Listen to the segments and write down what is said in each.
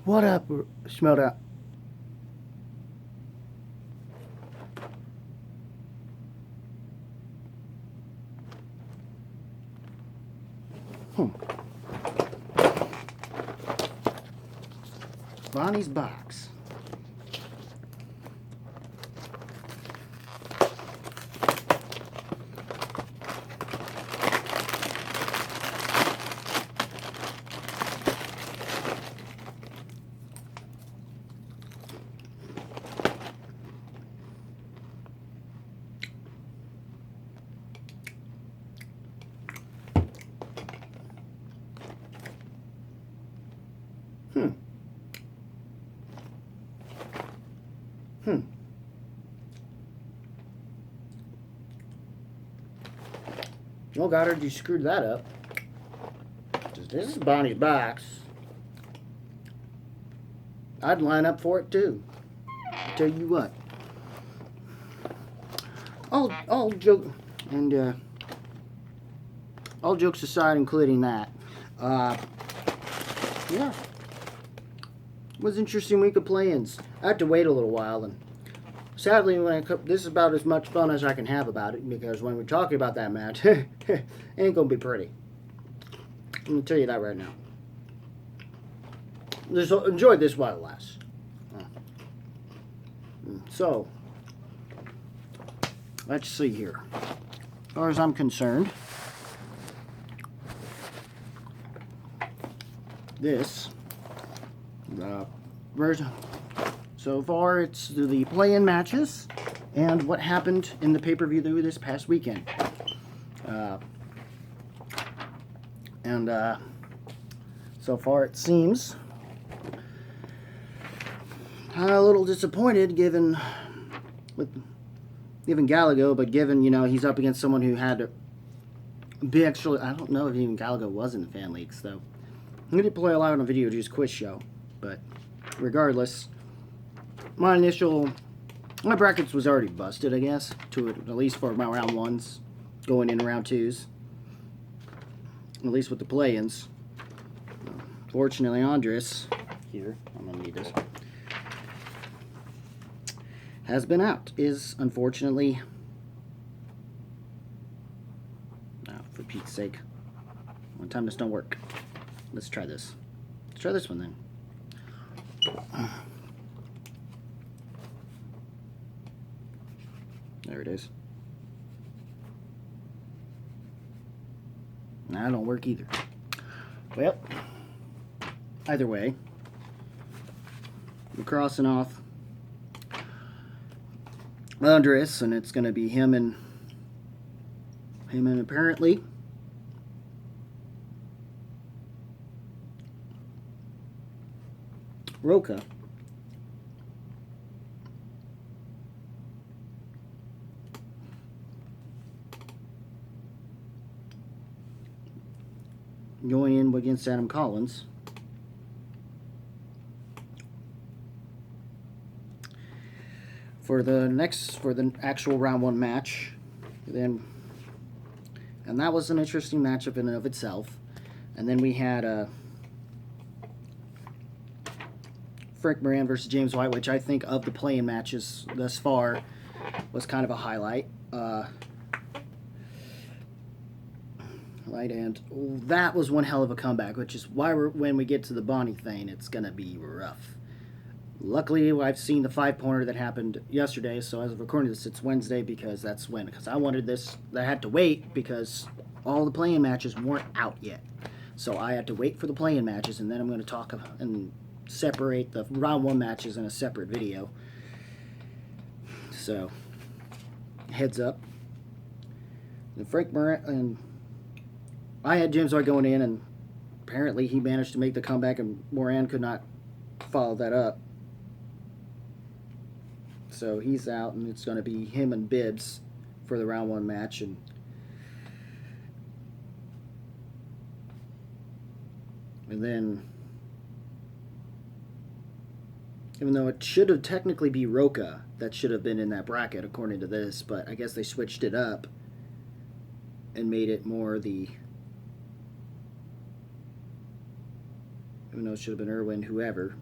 What up, Schmoedown? Bonnie's box. Oh, Goddard, you screwed that up. This is Bonnie's box. I'd line up for it too. Tell you what. All joke and all jokes aside, including that. Yeah, it was an interesting week of play-ins. I had to wait a little while, and sadly, this is about as much fun as I can have about it, because when we're talking about that match, it ain't gonna be pretty. I'm gonna tell you that right now. Just enjoy this while it lasts. So, let's see here. As far as I'm concerned, this version. So far, it's the play-in matches and what happened in the pay-per-view this past weekend. So far, it seems a little disappointed, given Gallagher, but given he's up against someone who had to be actually. I don't know if even Gallagher was in the fan leagues though. I'm gonna play a lot on a video juice quiz show, but regardless. My brackets was already busted, I guess, at least for my round ones, going in round twos, at least with the play-ins. Fortunately, Andres, here, I'm going to need this, has been out, is unfortunately, for Pete's sake, one time this don't work. Let's try this. Let's try this one then. There it is. That don't work either. Well, either way, we're crossing off Andres, and it's going to be him and apparently Roca. Going in against Adam Collins. For the actual round one match. And that was an interesting matchup in and of itself. And then we had Frank Moran versus James White, which I think of the play-in matches thus far was kind of a highlight. And that was one hell of a comeback, which is why when we get to the Bonnie thing, it's going to be rough. Luckily, I've seen the 5-pointer that happened yesterday, so as of recording this, it's Wednesday, because that's when. Because I wanted this, I had to wait, because all the play-in matches weren't out yet. So I had to wait for the play-in matches, and then I'm going to talk and separate the round one matches in a separate video. So, heads up. And Frank Moran, and I had James White going in, and apparently he managed to make the comeback, and Moran could not follow that up. So he's out, and it's going to be him and Bibbs for the round one match. And then, even though it should have technically be Roca that should have been in that bracket according to this, but I guess they switched it up and made it more the, even though it should have been Irwin, whoever,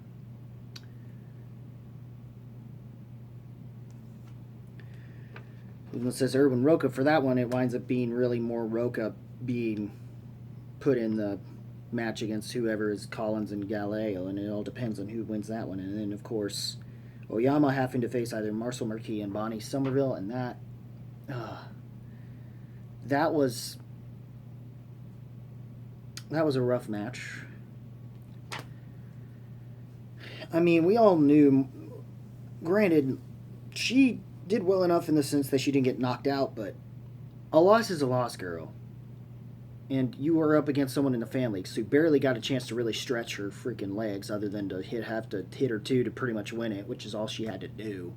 Even though it says Erwin Roca for that one, it winds up being really more Roca being put in the match against whoever is Collins and Galeo, and it all depends on who wins that one. And then, of course, Oyama having to face either Marcel Marquis and Bonnie Somerville, and that was a rough match. I mean, we all knew, granted, she did well enough in the sense that she didn't get knocked out, but a loss is a loss, girl. And you were up against someone in the fan league, so you barely got a chance to really stretch her freaking legs other than to have to hit her two to pretty much win it, which is all she had to do.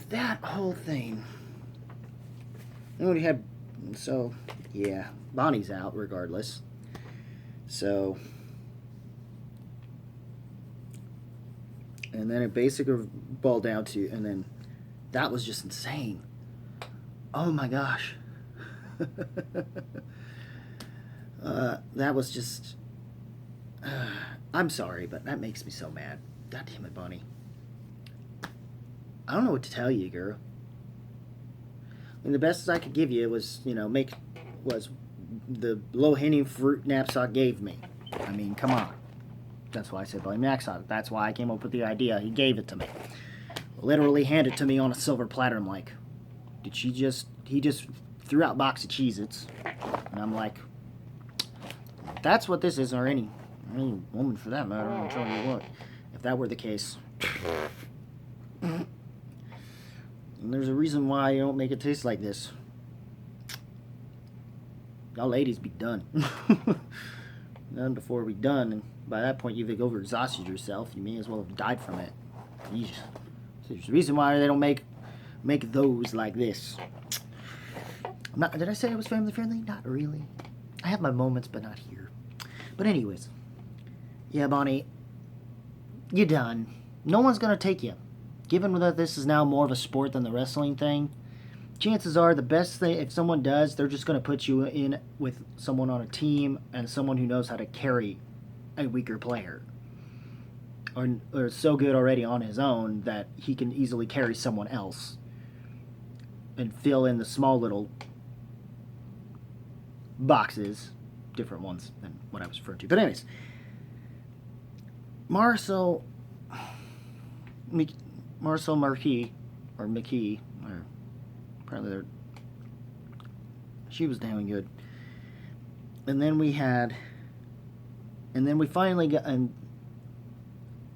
That whole thing. And we had, so, yeah, Bonnie's out regardless. So, and then it basically boiled down to, and then that was just insane. Oh my gosh. That was just, I'm sorry, but that makes me so mad. God damn it, Bonnie. I don't know what to tell you, girl. I mean, the best I could give you was, was the low-hanging fruit knapsack gave me. I mean, come on. That's why I said blame knapsack. That's why I came up with the idea. He gave it to me. Literally handed it to me on a silver platter. I'm like, he just threw out a box of Cheez-Its. And I'm like, that's what this is, or any woman for that matter. I'm telling you what. If that were the case. And there's a reason why you don't make it taste like this. Y'all ladies be done. Done before we done, and by that point you've over-exhausted yourself. You may as well have died from it. Yeesh. There's a reason why they don't make those like this. Did I say I was family friendly? Not really. I have my moments, but not here. But anyways, yeah, Bonnie, you're done. No one's gonna take you. Given that this is now more of a sport than the wrestling thing, chances are the best thing, if someone does, they're just going to put you in with someone on a team and someone who knows how to carry a weaker player. Or so good already on his own that he can easily carry someone else and fill in the small little boxes, different ones than what I was referring to. But anyways, Marcel Marquis, or McKee, or apparently she was damn good. And then we finally got, and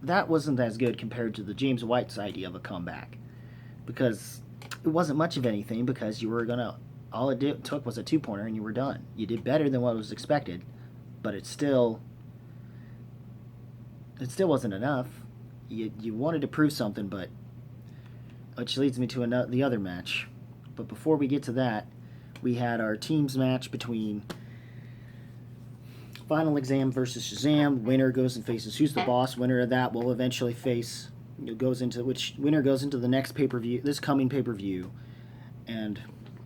that wasn't as good compared to the James White's idea of a comeback, because it wasn't much of anything, because you were gonna, all it took was a 2-pointer and you were done. You did better than what was expected, but it still wasn't enough. You wanted to prove something, but which leads me to the other match. But before we get to that, we had our teams match between Final Exam versus Shazam. Winner goes and faces Who's the Boss. Winner of that will eventually face, winner goes into the next pay-per-view, this coming pay-per-view. And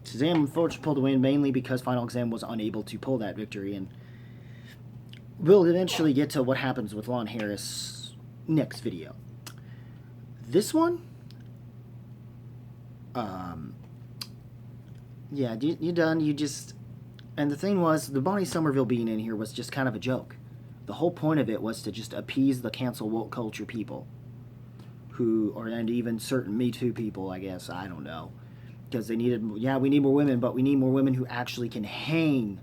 Shazam unfortunately pulled the win, mainly because Final Exam was unable to pull that victory. And we'll eventually get to what happens with Lon Harris next video. This one, yeah, you're done. You just, and the thing was, the Bonnie Somerville being in here was just kind of a joke. The whole point of it was to just appease the cancel woke culture people, and even certain Me Too people, I guess. I don't know, because they needed, we need more women, but we need more women who actually can hang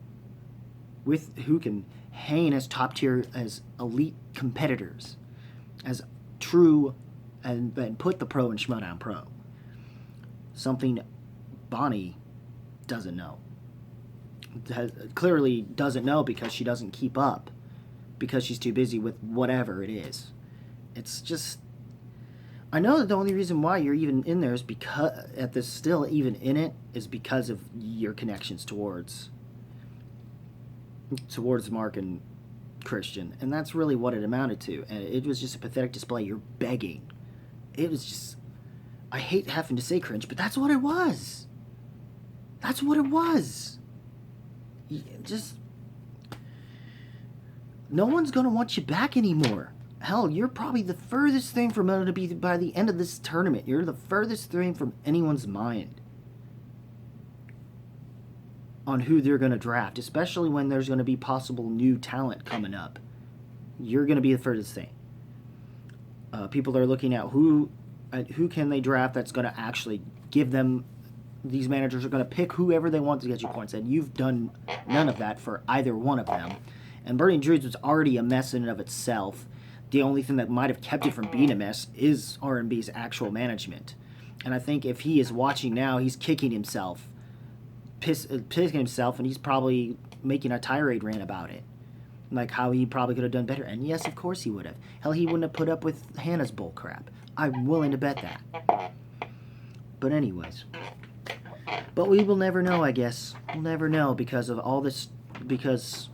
as top tier, as elite competitors, as true, and put the pro in Schmoedown Pro. Something Bonnie doesn't know. Clearly doesn't know, because she doesn't keep up, because she's too busy with whatever it is. It's just, I know that the only reason why you're even in there is because, still even in it, is because of your connections towards Mark and Christian, and that's really what it amounted to. And it was just a pathetic display. You're begging. It was just, I hate having to say cringe, but that's what it was. That's what it was. Just, no one's gonna want you back anymore. hell, you're probably the furthest thing from to be by the end of this tournament. You're the furthest thing from anyone's mind on who they're going to draft, especially when there's going to be possible new talent coming up. You're going to be the furthest thing. People are looking at who can they draft that's going to actually give them. These managers are going to pick whoever they want to get you points, and you've done none of that for either one of them. And Burning Druids was already a mess in and of itself. The only thing that might have kept it from being a mess is R&B's actual management. And I think if he is watching now, he's kicking himself, pissing himself, and he's probably making a tirade rant about it. Like how he probably could have done better. And yes, of course he would have. Hell, he wouldn't have put up with Hannah's bull crap. I'm willing to bet that. But anyways. But we will never know, I guess. We'll never know because of all this, because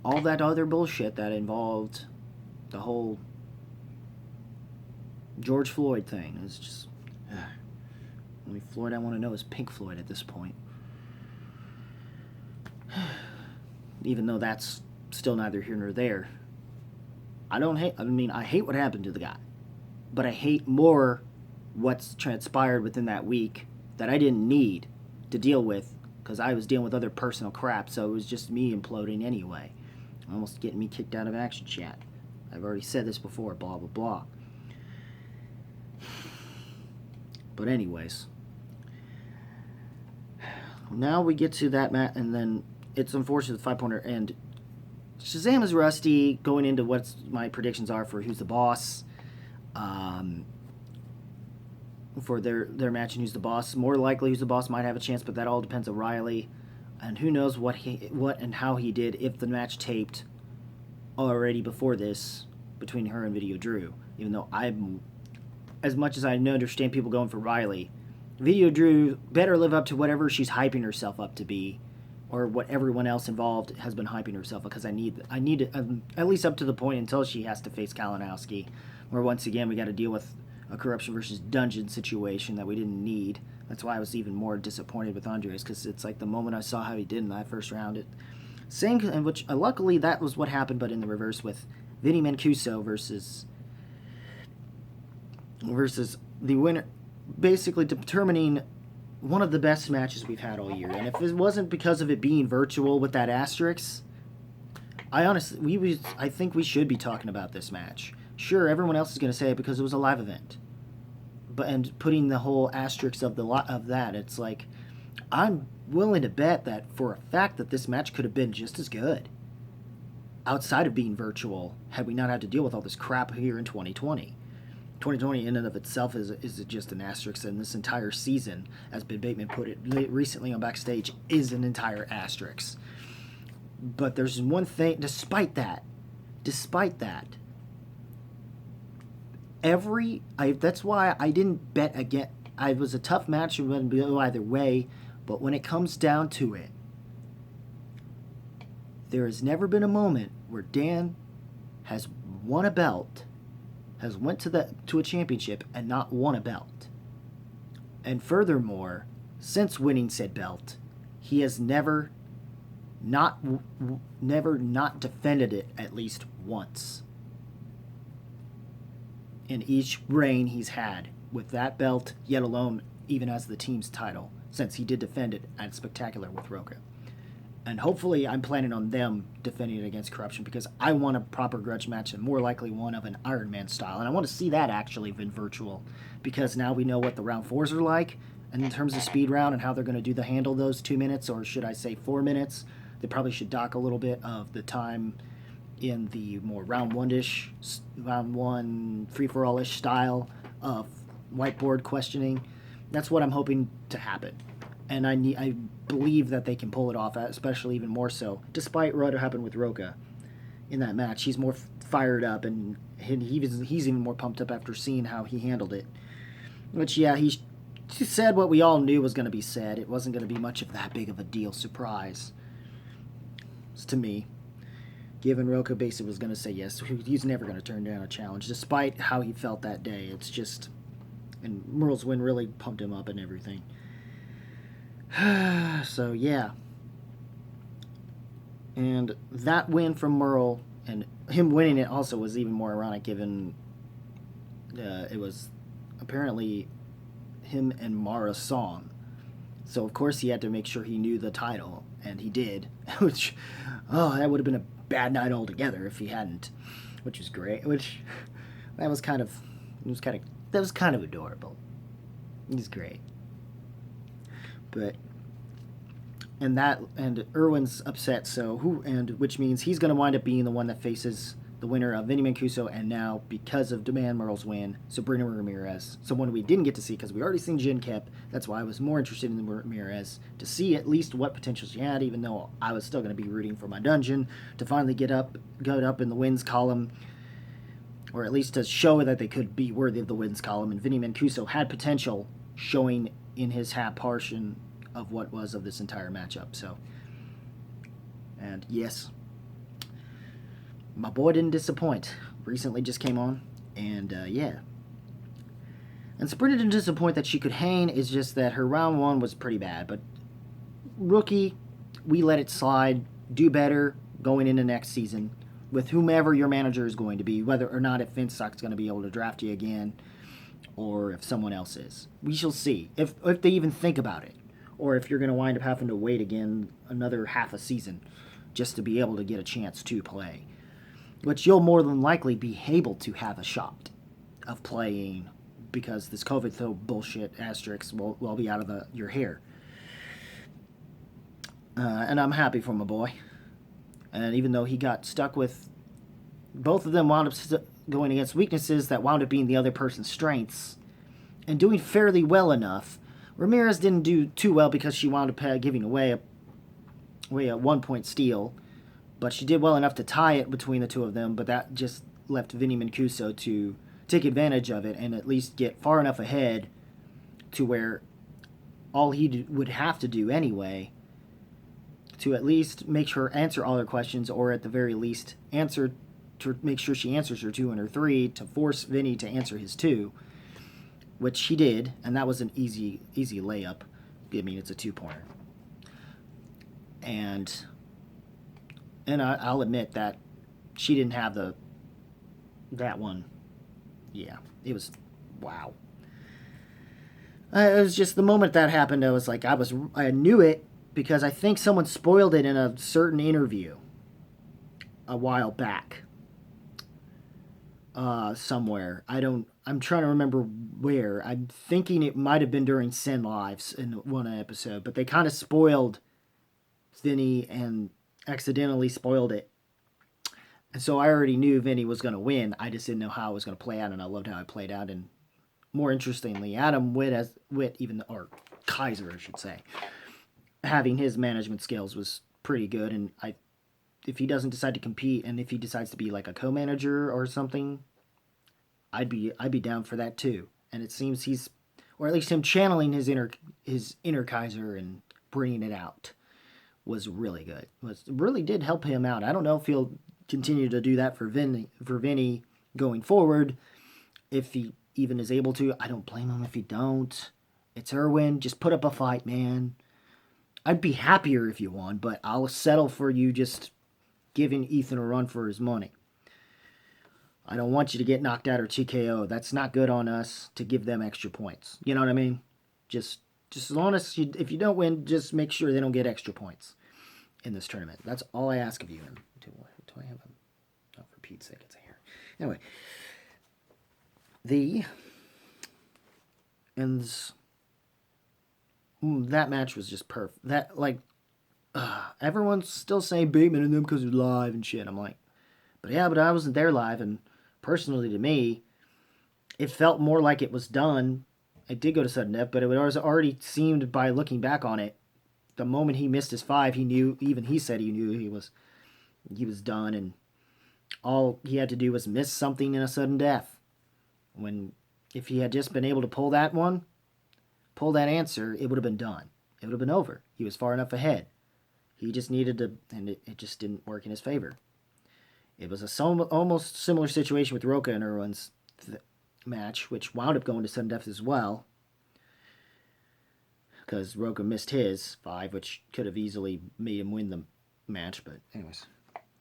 all that other bullshit that involved the whole George Floyd thing is just... The only Floyd I want to know is Pink Floyd at this point. Even though that's still neither here nor there. I hate what happened to the guy. But I hate more what's transpired within that week that I didn't need to deal with because I was dealing with other personal crap, so it was just me imploding anyway. Almost getting me kicked out of Action Chat. I've already said this before, blah, blah, blah. But anyways. Now we get to that match, and then it's unfortunate the 5-pointer, and Shazam is rusty going into what my predictions are for who's the boss. For their match and who's the boss. More likely who's the boss might have a chance, but that all depends on Riley. And who knows what and how he did if the match taped already before this between her and Video Drew. Even though as much as I understand people going for Riley, Video Drew better live up to whatever she's hyping herself up to be, or what everyone else involved has been hyping herself, because I need at least up to the point until she has to face Kalinowski, where once again we got to deal with a corruption versus dungeon situation that we didn't need. That's why I was even more disappointed with Andres, because it's like the moment I saw how he did in that first round, which luckily that was what happened, but in the reverse with Vinny Mancuso versus the winner, basically determining one of the best matches we've had all year. And if it wasn't because of it being virtual with that asterisk, I think we should be talking about this match. Sure, everyone else is going to say it because it was a live event. And putting the whole asterisk of that, it's like, I'm willing to bet that for a fact that this match could have been just as good outside of being virtual had we not had to deal with all this crap here in 2020. 2020 in and of itself is just an asterisk, and this entire season, as Ben Bateman put it recently on Backstage, is an entire asterisk. But there's one thing, despite that, that's why I didn't bet again. It was a tough match, it wouldn't go either way, but when it comes down to it, there has never been a moment where Dan has won a belt, has went to a championship and not won a belt. And furthermore, since winning said belt, he has never not defended it at least once. In each reign he's had with that belt, yet alone even as the team's title, since he did defend it at Spectacular with Roka. And hopefully I'm planning on them defending it against Corruption, because I want a proper grudge match, and more likely one of an Iron Man style. And I want to see that actually been virtual, because now we know what the round 4s are like, and in terms of speed round and how they're going to handle those 2 minutes, or should I say 4 minutes. They probably should dock a little bit of the time in the more round 1 free-for-all-ish style of whiteboard questioning. That's what I'm hoping to happen. And I believe that they can pull it off, especially even more so, despite what happened with Roka in that match. He's more fired up, and he's even more pumped up after seeing how he handled it. Which, yeah, he said what we all knew was going to be said. It wasn't going to be much of that big of a deal surprise, to me. Given Roka basically was going to say yes, he's never going to turn down a challenge, despite how he felt that day. It's just... And Merle's win really pumped him up and everything. So, yeah. And that win from Merle And him winning it also was even more ironic given it was apparently him and Mara's song. So, of course, he had to make sure he knew the title, and he did. Which, oh, that would have been a bad night altogether if he hadn't. Which was great. Which, that was kind of adorable. He's great. But and Irwin's upset, which means he's going to wind up being the one that faces the winner of Vinny Mancuso, and now because of Demand Merle's win, Sabrina Ramirez, someone we didn't get to see because we already seen Jin Kep. That's why I was more interested in Ramirez to see at least what potential she had, even though I was still going to be rooting for my dungeon to finally get up in the wins column, or at least to show that they could be worthy of the wins column. And Vinny Mancuso had potential showing in his half portion of what was of this entire matchup. So, and yes, my boy didn't disappoint. Recently just came on, and yeah. And Sabrina didn't disappoint that she could hang. It's just that her round one was pretty bad. But rookie, we let it slide. Do better going into next season with whomever your manager is going to be, whether or not if Finstock's going to be able to draft you again, or if someone else is. We shall see if they even think about it, or if you're going to wind up having to wait again another half a season just to be able to get a chance to play. Which you'll more than likely be able to have a shot of playing because this COVID bullshit asterisk will be out of your hair. And I'm happy for my boy. And even though he got stuck with... Both of them wound up going against weaknesses that wound up being the other person's strengths and doing fairly well enough. Ramirez didn't do too well because she wound up giving away a 1-point steal. But she did well enough to tie it between the two of them, but that just left Vinny Mancuso to take advantage of it and at least get far enough ahead to where all he would have to do anyway to at least make her answer all her questions, or at the very least answer to make sure she answers her 2 and her 3 to force Vinny to answer his 2, which he did, and that was an easy layup. I mean, it's a 2-pointer. And I'll admit that she didn't have that one. Yeah, it was, wow. It was just the moment that happened, I was like, I knew it because I think someone spoiled it in a certain interview a while back. Somewhere. I'm trying to remember where. I'm thinking it might have been during Sin Lives in one episode, but they kind of spoiled Vinny and accidentally spoiled it. And so I already knew Vinny was going to win. I just didn't know how it was going to play out, and I loved how it played out. And more interestingly, Adam Witt, or Kaiser, I should say, having his management skills was pretty good. And if he doesn't decide to compete, and if he decides to be like a co-manager or something, I'd be down for that too. And it seems or at least him channeling his inner Kaiser and bringing it out was really good. Really did help him out. I don't know if he'll continue to do that for Vinny going forward. If he even is able to, I don't blame him if he don't. It's Irwin. Just put up a fight, man. I'd be happier if you won, but I'll settle for you just giving Ethan a run for his money. I don't want you to get knocked out or TKO. That's not good on us to give them extra points. You know what I mean? Just as long as if you don't win, just make sure they don't get extra points in this tournament. That's all I ask of you. And do I have them? Oh, for Pete's sake, it's here. Anyway, that match was just perfect. That everyone's still saying Bateman and them because they're live and shit. I'm like, but I wasn't there live, and personally to me, it felt more like it was done. It did go to sudden death, but it was already seemed by looking back on it, the moment he missed his 5, he knew. Even he said he knew he was done, and all he had to do was miss something in a sudden death. If he had just been able to pull that answer, it would have been done. It would have been over. He was far enough ahead. He just needed to, and it just didn't work in his favor. It was almost similar situation with Roca and Irwin's match, which wound up going to sudden death as well, because Roca missed his 5, which could have easily made him win the match. But anyways,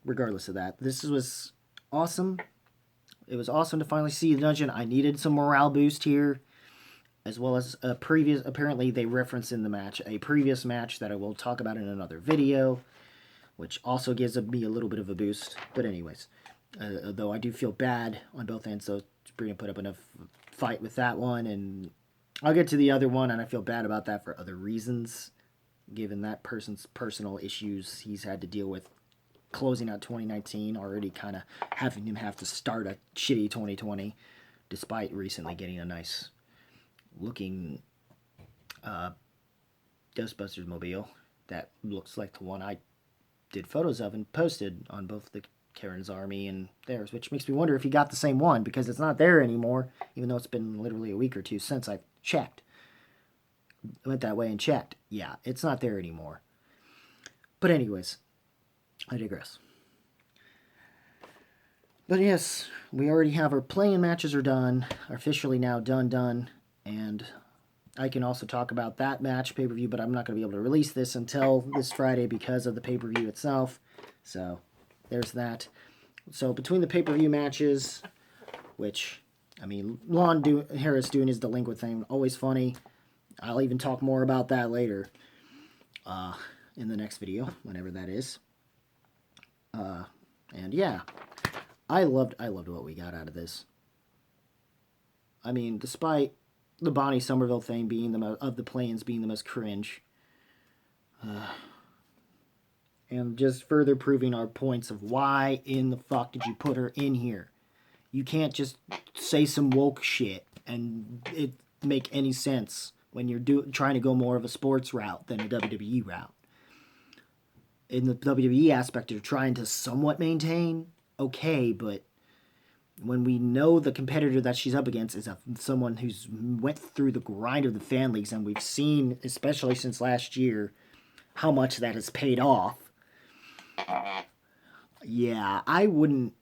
regardless of that, this was awesome. It was awesome to finally see the dungeon. I needed some morale boost here, as well as a previous, apparently they referenced in the match, a previous match that I will talk about in another video, which also gives me a little bit of a boost. But anyways, though I do feel bad on both ends, so Sabrina put up enough fight with that one, and I'll get to the other one, and I feel bad about that for other reasons, given that person's personal issues he's had to deal with closing out 2019, already kind of having him have to start a shitty 2020, despite recently getting a nice looking Ghostbusters mobile that looks like the one I did photos of and posted on both the Karen's Army and theirs, which makes me wonder if he got the same one, because it's not there anymore, even though it's been literally a week or two since I've checked. I went that way and checked. Yeah, it's not there anymore. But anyways, I digress. But yes, we already have our playing matches are done, officially now done, and I can also talk about that match pay-per-view, but I'm not going to be able to release this until this Friday because of the pay-per-view itself. So there's that. So between the pay-per-view matches, which, I mean, Harris doing his delinquent thing, always funny. I'll even talk more about that later in the next video, whenever that is. And yeah, I loved what we got out of this. I mean, despite the Bonnie Somerville thing being of the play-ins being the most cringe, and just further proving our points of why in the fuck did you put her in here? You can't just say some woke shit and it make any sense when you're trying to go more of a sports route than a WWE route. In the WWE aspect, you're trying to somewhat maintain, okay, but when we know the competitor that she's up against is someone who's went through the grind of the fan leagues, and we've seen, especially since last year, how much that has paid off. Yeah, I wouldn't,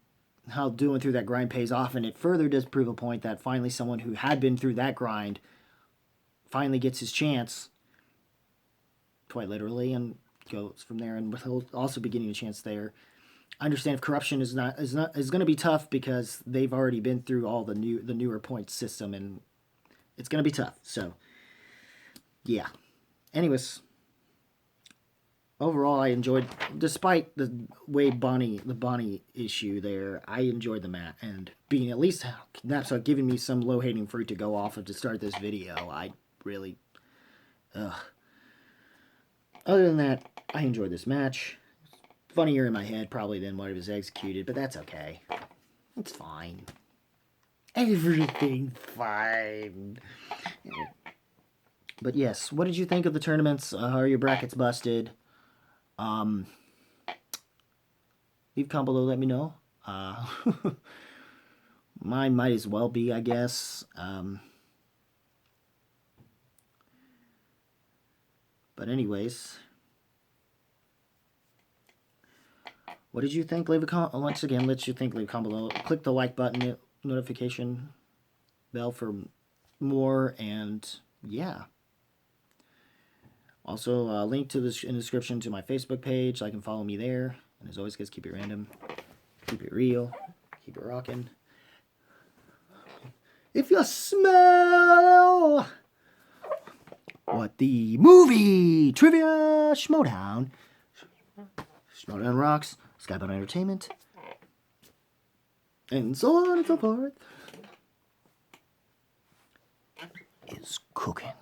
how doing through that grind pays off, and it further does prove a point that finally someone who had been through that grind finally gets his chance, quite literally, and goes from there, and he'll also be getting a chance there. I understand if corruption is going to be tough because they've already been through all the newer point system, and it's going to be tough. So, yeah. Anyways, overall, I enjoyed, despite the Bonnie issue there, I enjoyed the match, and being at least that's giving me some low-hanging fruit to go off of to start this video. I really, other than that, I enjoyed this match. Funnier in my head probably than what it was executed, but that's okay. It's fine. Everything's fine. But yes, what did you think of the tournaments? Are your brackets busted? Leave a comment below, let me know. Mine might as well be, I guess. But anyways, what did you think? Leave a comment. Once again, leave a comment below. Click the like button, notification bell for more, and yeah. Also, link to this in the description to my Facebook page, so I can follow me there. And as always, guys, keep it random, keep it real, keep it rocking. If you smell what the movie trivia Schmoedown rocks, Skybound Entertainment, and so on and so forth, is cooking.